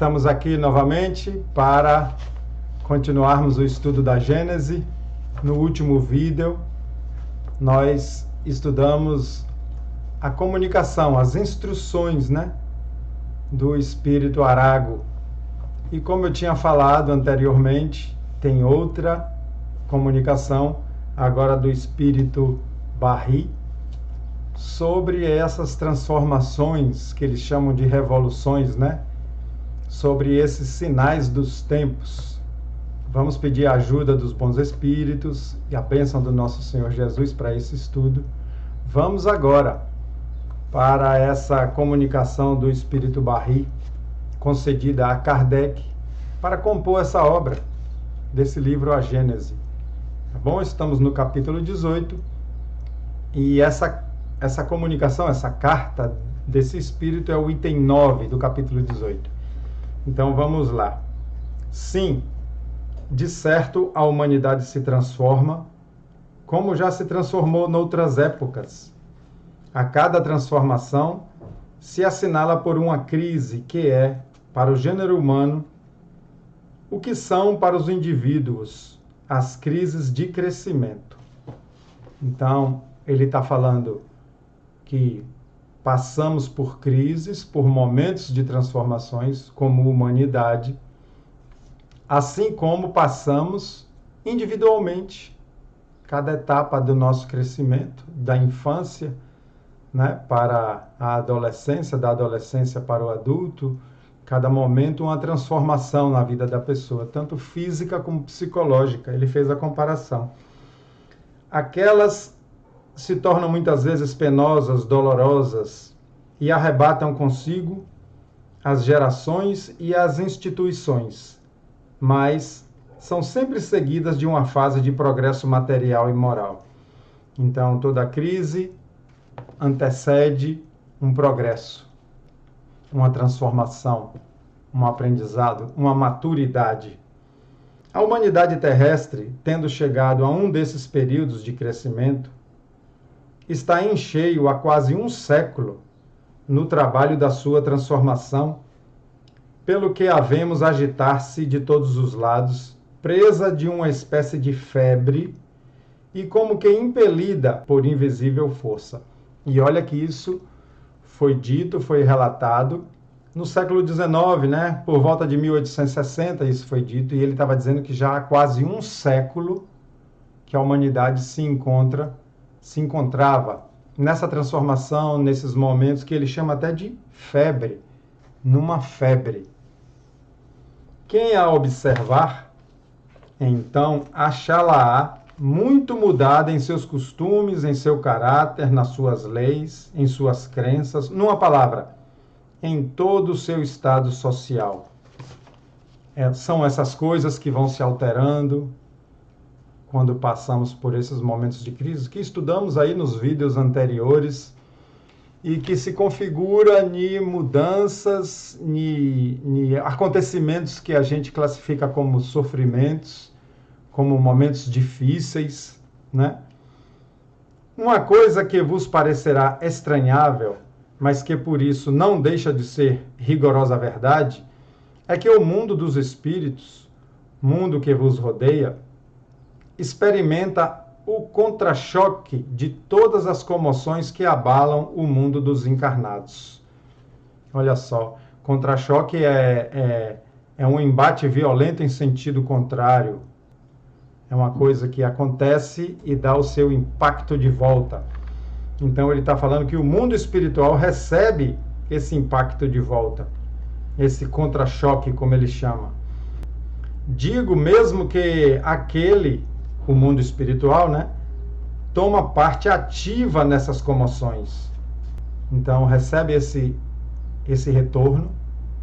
Estamos aqui novamente para continuarmos o estudo da Gênese. No último vídeo, nós estudamos a comunicação, as instruções, do Espírito Arago. E como eu tinha falado anteriormente, tem outra comunicação, agora do Espírito Barri, sobre essas transformações que eles chamam de revoluções, sobre esses sinais dos tempos. Vamos pedir a ajuda dos bons espíritos e a bênção do nosso Senhor Jesus para esse estudo. Vamos agora para essa comunicação do Espírito Barri, concedida a Kardec, para compor essa obra desse livro, A Gênese. Tá bom? Estamos no capítulo 18 e essa comunicação, essa carta desse Espírito é o item 9 do capítulo 18. Então vamos lá. Sim, de certo a humanidade se transforma, como já se transformou noutras épocas. A cada transformação se assinala por uma crise que é, para o gênero humano, o que são para os indivíduos as crises de crescimento. Então, ele está falando que passamos por crises, por momentos de transformações como humanidade, assim como passamos individualmente cada etapa do nosso crescimento, da infância, para a adolescência, da adolescência para o adulto, cada momento uma transformação na vida da pessoa, tanto física como psicológica. Ele fez a comparação. Aquelas se tornam muitas vezes penosas, dolorosas e arrebatam consigo as gerações e as instituições, mas são sempre seguidas de uma fase de progresso material e moral. Então, toda crise antecede um progresso, uma transformação, um aprendizado, uma maturidade. A humanidade terrestre, tendo chegado a um desses períodos de crescimento, está em cheio há quase um século no trabalho da sua transformação, pelo que a vemos agitar-se de todos os lados, presa de uma espécie de febre e como que impelida por invisível força. E olha que isso foi dito, foi relatado no século XIX, por volta de 1860, isso foi dito, e ele estava dizendo que já há quase um século que a humanidade se encontrava nessa transformação, nesses momentos que ele chama até de febre, numa febre. Quem a observar, então, achá-la-á muito mudada em seus costumes, em seu caráter, nas suas leis, em suas crenças, numa palavra, em todo o seu estado social. São essas coisas que vão se alterando quando passamos por esses momentos de crise, que estudamos aí nos vídeos anteriores, e que se configura em mudanças, em acontecimentos que a gente classifica como sofrimentos, como momentos difíceis, Uma coisa que vos parecerá estranhável, mas que por isso não deixa de ser rigorosa verdade, é que o mundo dos espíritos, mundo que vos rodeia, experimenta o contra-choque de todas as comoções que abalam o mundo dos encarnados. Olha só, contra-choque é um embate violento em sentido contrário. É uma coisa que acontece e dá o seu impacto de volta. Então ele está falando que o mundo espiritual recebe esse impacto de volta, esse contra-choque, como ele chama. Digo mesmo que o mundo espiritual, toma parte ativa nessas comoções. Então recebe esse retorno,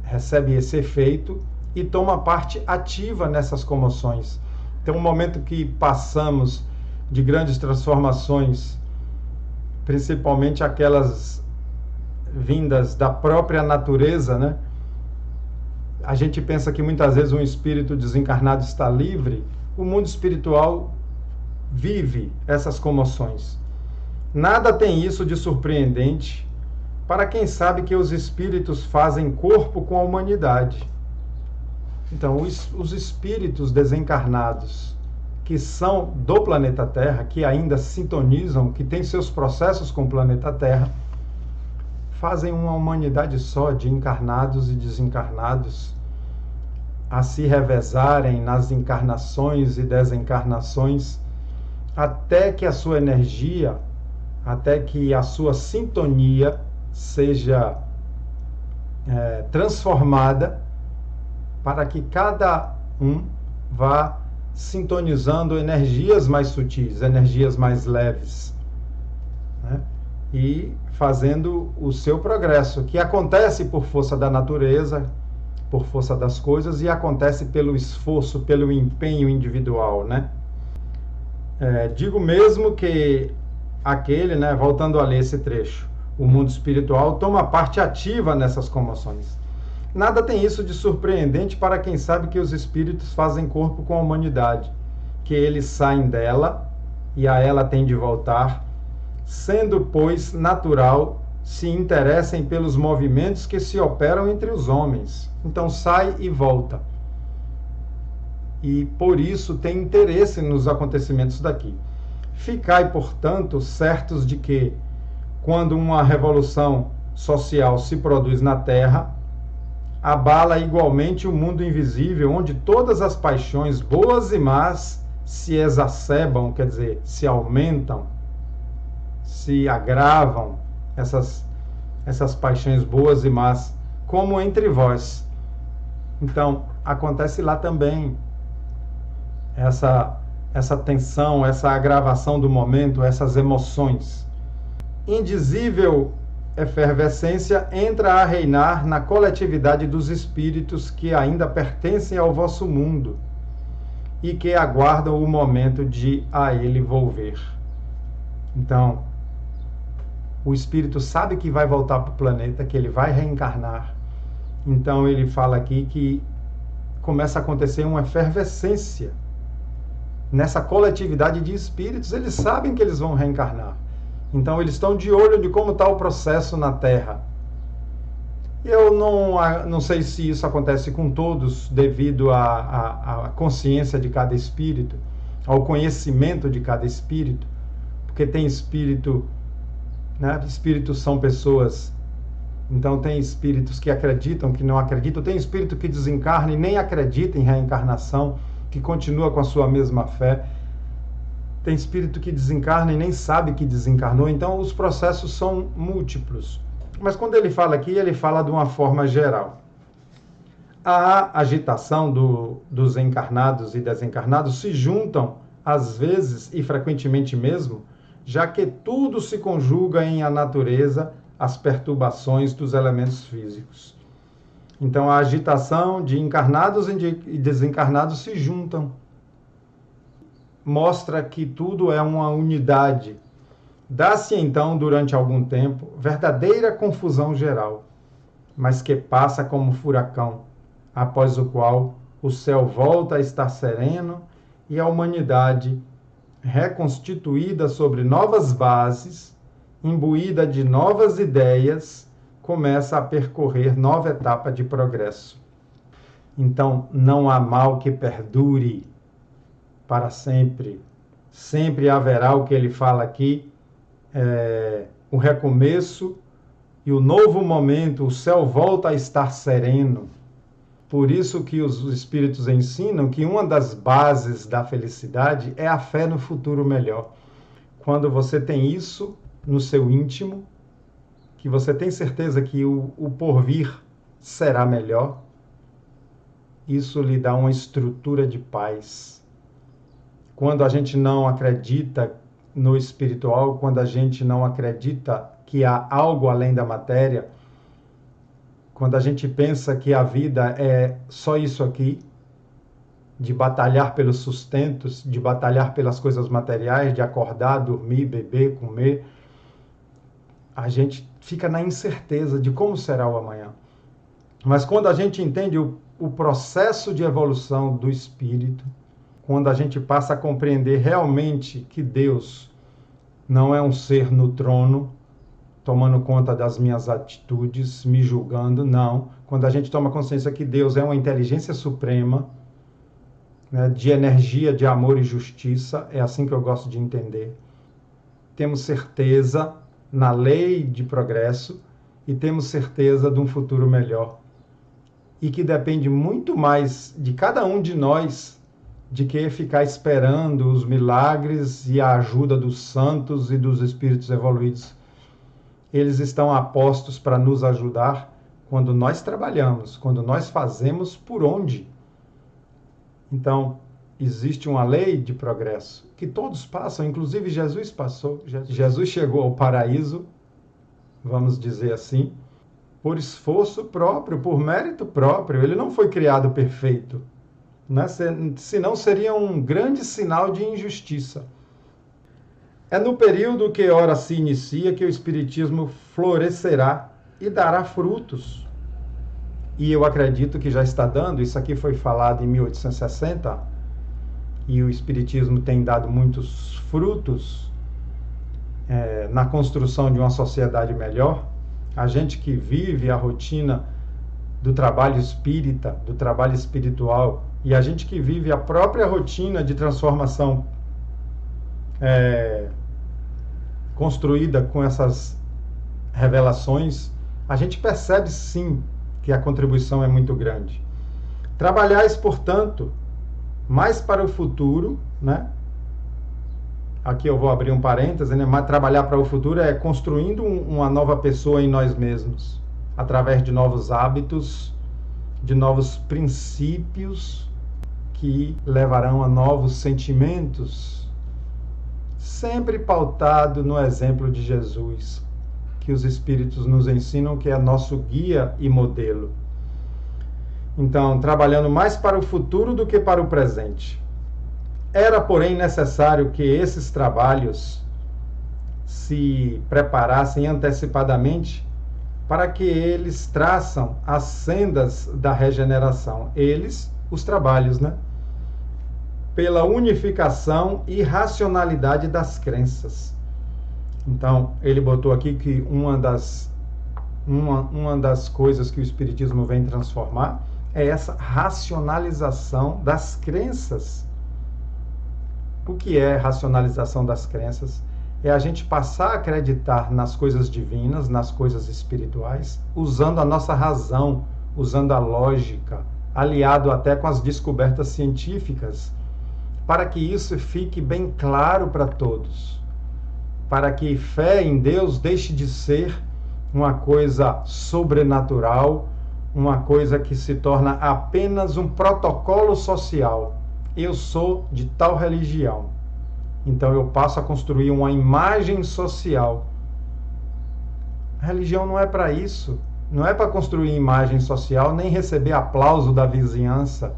recebe esse efeito e toma parte ativa nessas comoções. Então, um momento que passamos de grandes transformações, principalmente aquelas vindas da própria natureza, A gente pensa que muitas vezes um espírito desencarnado está livre. O mundo espiritual vive essas comoções. Nada tem isso de surpreendente para quem sabe que os espíritos fazem corpo com a humanidade. Então, os espíritos desencarnados que são do planeta Terra, que ainda sintonizam, que têm seus processos com o planeta Terra, fazem uma humanidade só de encarnados e desencarnados a se revezarem nas encarnações e desencarnações, até que a sua energia, até que a sua sintonia seja transformada, para que cada um vá sintonizando energias mais sutis, energias mais leves, né? E fazendo o seu progresso, que acontece por força da natureza, por força das coisas, e acontece pelo esforço, pelo empenho individual, né? Digo mesmo que aquele, né, voltando a ler esse trecho, o mundo espiritual toma parte ativa nessas comoções. Nada tem isso de surpreendente para quem sabe que os espíritos fazem corpo com a humanidade, que eles saem dela e a ela tem de voltar, sendo, pois, natural se interessem pelos movimentos que se operam entre os homens. Então sai e volta. E por isso tem interesse nos acontecimentos daqui. Ficai, portanto, certos de que, quando uma revolução social se produz na Terra, abala igualmente o mundo invisível, onde todas as paixões boas e más se exacerbam, quer dizer, se aumentam, se agravam, essas paixões boas e más, como entre vós. Então, acontece lá também essa tensão, essa agravação do momento, essas emoções. Indizível efervescência entra a reinar na coletividade dos espíritos que ainda pertencem ao vosso mundo e que aguardam o momento de a ele volver. Então, o espírito sabe que vai voltar para o planeta, que ele vai reencarnar. Então, ele fala aqui que começa a acontecer uma efervescência nessa coletividade de espíritos. Eles sabem que eles vão reencarnar. Então, eles estão de olho de como está o processo na Terra. Eu não sei se isso acontece com todos, devido à consciência de cada espírito, ao conhecimento de cada espírito, porque tem espírito, né? Espíritos são pessoas, então tem espíritos que acreditam, que não acreditam, tem espírito que desencarna e nem acredita em reencarnação, que continua com a sua mesma fé. Tem espírito que desencarna e nem sabe que desencarnou. Então, os processos são múltiplos. Mas quando ele fala aqui, ele fala de uma forma geral. A agitação dos encarnados e desencarnados se juntam, às vezes e frequentemente mesmo, já que tudo se conjuga em a natureza, as perturbações dos elementos físicos. Então, a agitação de encarnados e desencarnados se juntam. Mostra que tudo é uma unidade. Dá-se então, durante algum tempo, verdadeira confusão geral, mas que passa como furacão, após o qual o céu volta a estar sereno e a humanidade, reconstituída sobre novas bases, imbuída de novas ideias, começa a percorrer nova etapa de progresso. Então, não há mal que perdure para sempre. Sempre haverá o que ele fala aqui, o recomeço e o novo momento, o céu volta a estar sereno. Por isso que os espíritos ensinam que uma das bases da felicidade é a fé no futuro melhor. Quando você tem isso no seu íntimo, que você tem certeza que o porvir será melhor, isso lhe dá uma estrutura de paz. Quando a gente não acredita no espiritual, quando a gente não acredita que há algo além da matéria, quando a gente pensa que a vida é só isso aqui, de batalhar pelos sustentos, de batalhar pelas coisas materiais, de acordar, dormir, beber, comer, a gente fica na incerteza de como será o amanhã. Mas quando a gente entende o processo de evolução do espírito, quando a gente passa a compreender realmente que Deus não é um ser no trono, tomando conta das minhas atitudes, me julgando, não. Quando a gente toma consciência que Deus é uma inteligência suprema, né, de energia, de amor e justiça, é assim que eu gosto de entender. Temos certeza na lei de progresso e temos certeza de um futuro melhor. E que depende muito mais de cada um de nós de que ficar esperando os milagres e a ajuda dos santos e dos espíritos evoluídos. Eles estão apostos para nos ajudar quando nós trabalhamos, quando nós fazemos por onde. Então, existe uma lei de progresso que todos passam, inclusive Jesus passou. Jesus chegou ao paraíso, vamos dizer assim, por esforço próprio, por mérito próprio. Ele não foi criado perfeito, né? Senão seria um grande sinal de injustiça. É no período que ora se inicia que o Espiritismo florescerá e dará frutos. E eu acredito que já está dando. Isso aqui foi falado em 1860 e o Espiritismo tem dado muitos frutos na construção de uma sociedade melhor. A gente que vive a rotina do trabalho espírita, do trabalho espiritual, e a gente que vive a própria rotina de transformação construída com essas revelações, a gente percebe sim que a contribuição é muito grande. Trabalhais, portanto, mais para o futuro, né? Aqui eu vou abrir um parêntese, né? Mas trabalhar para o futuro é construindo uma nova pessoa em nós mesmos, através de novos hábitos, de novos princípios que levarão a novos sentimentos, sempre pautado no exemplo de Jesus, que os Espíritos nos ensinam, que é nosso guia e modelo. Então, trabalhando mais para o futuro do que para o presente. Era, porém, necessário que esses trabalhos se preparassem antecipadamente para que eles traçam as sendas da regeneração. Eles, os trabalhos, né? Pela unificação e racionalidade das crenças. Então, ele botou aqui que uma das coisas que o Espiritismo vem transformar é essa racionalização das crenças. O que é racionalização das crenças? É a gente passar a acreditar nas coisas divinas, nas coisas espirituais, usando a nossa razão, usando a lógica, aliado até com as descobertas científicas, para que isso fique bem claro para todos, para que fé em Deus deixe de ser uma coisa sobrenatural, uma coisa que se torna apenas um protocolo social. Eu sou de tal religião, então eu passo a construir uma imagem social. A religião não é para isso, não é para construir imagem social, nem receber aplauso da vizinhança,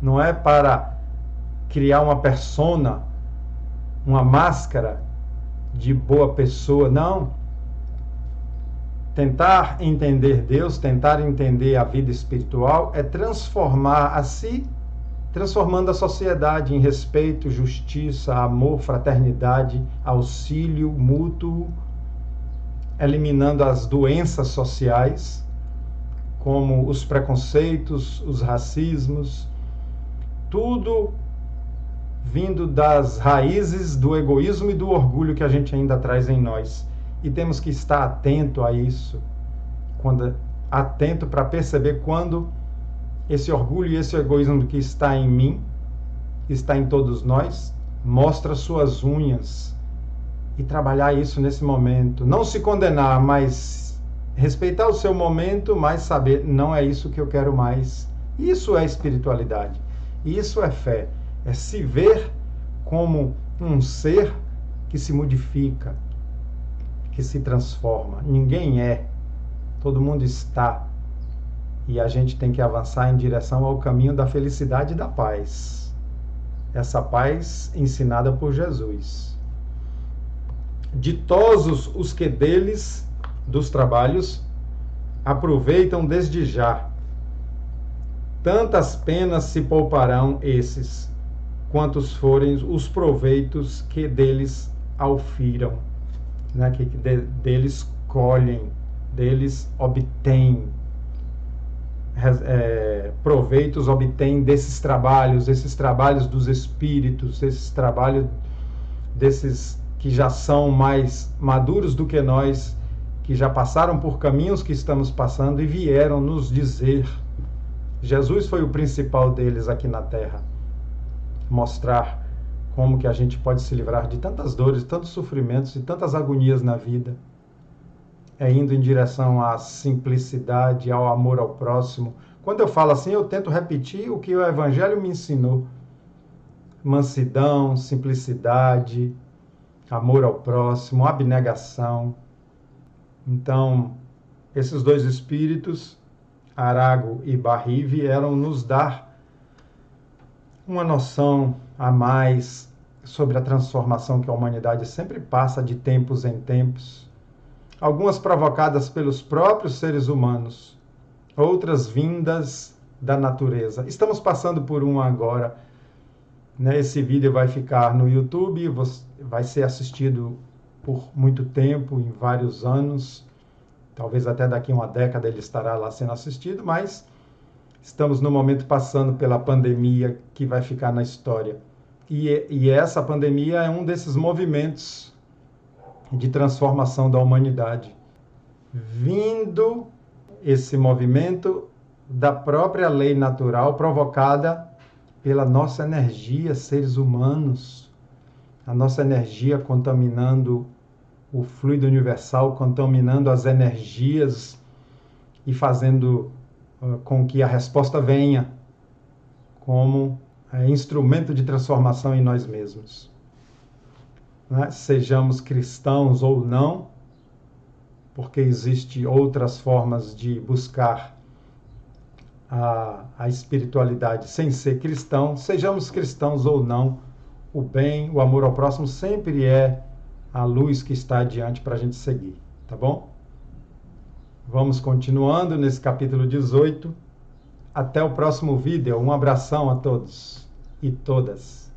não é para criar uma persona, uma máscara de boa pessoa, não. Tentar entender Deus, tentar entender a vida espiritual é transformar a si, transformando a sociedade em respeito, justiça, amor, fraternidade, auxílio mútuo, eliminando as doenças sociais, como os preconceitos, os racismos, tudo vindo das raízes do egoísmo e do orgulho que a gente ainda traz em nós. E temos que estar atento a isso, atento para perceber quando esse orgulho e esse egoísmo que está em mim, que está em todos nós, mostra suas unhas, e trabalhar isso nesse momento. Não se condenar, mas respeitar o seu momento, mas saber, não é isso que eu quero mais. Isso é espiritualidade, isso é fé, é se ver como um ser que se modifica, que se transforma. Ninguém é, todo mundo está. E a gente tem que avançar em direção ao caminho da felicidade e da paz. Essa paz ensinada por Jesus. Ditosos os que deles, dos trabalhos, aproveitam desde já. Tantas penas se pouparão esses, quantos forem os proveitos que deles aufiram. né, que deles colhem, deles obtêm proveitos, obtêm desses trabalhos, esses trabalhos dos espíritos, esses trabalhos desses que já são mais maduros do que nós, que já passaram por caminhos que estamos passando e vieram nos dizer. Jesus foi o principal deles aqui na Terra, mostrar como que a gente pode se livrar de tantas dores, tantos sofrimentos e tantas agonias na vida, indo em direção à simplicidade, ao amor ao próximo. Quando eu falo assim, eu tento repetir o que o Evangelho me ensinou: mansidão, simplicidade, amor ao próximo, abnegação. Então, esses dois espíritos, Arago e Bahri, vieram nos dar uma noção a mais sobre a transformação que a humanidade sempre passa de tempos em tempos. Algumas provocadas pelos próprios seres humanos, outras vindas da natureza. Estamos passando por uma agora, né? Esse vídeo vai ficar no YouTube, vai ser assistido por muito tempo, em vários anos, talvez até daqui uma década ele estará lá sendo assistido, mas estamos no momento passando pela pandemia que vai ficar na história. E essa pandemia é um desses movimentos de transformação da humanidade. Vindo esse movimento da própria lei natural provocada pela nossa energia, seres humanos, a nossa energia contaminando o fluido universal, contaminando as energias e fazendo com que a resposta venha como instrumento de transformação em nós mesmos. Né? Sejamos cristãos ou não, porque existem outras formas de buscar a espiritualidade sem ser cristão. Sejamos cristãos ou não, o bem, o amor ao próximo sempre é a luz que está adiante para a gente seguir, tá bom? Vamos continuando nesse capítulo 18. Até o próximo vídeo. Um abração a todos e todas.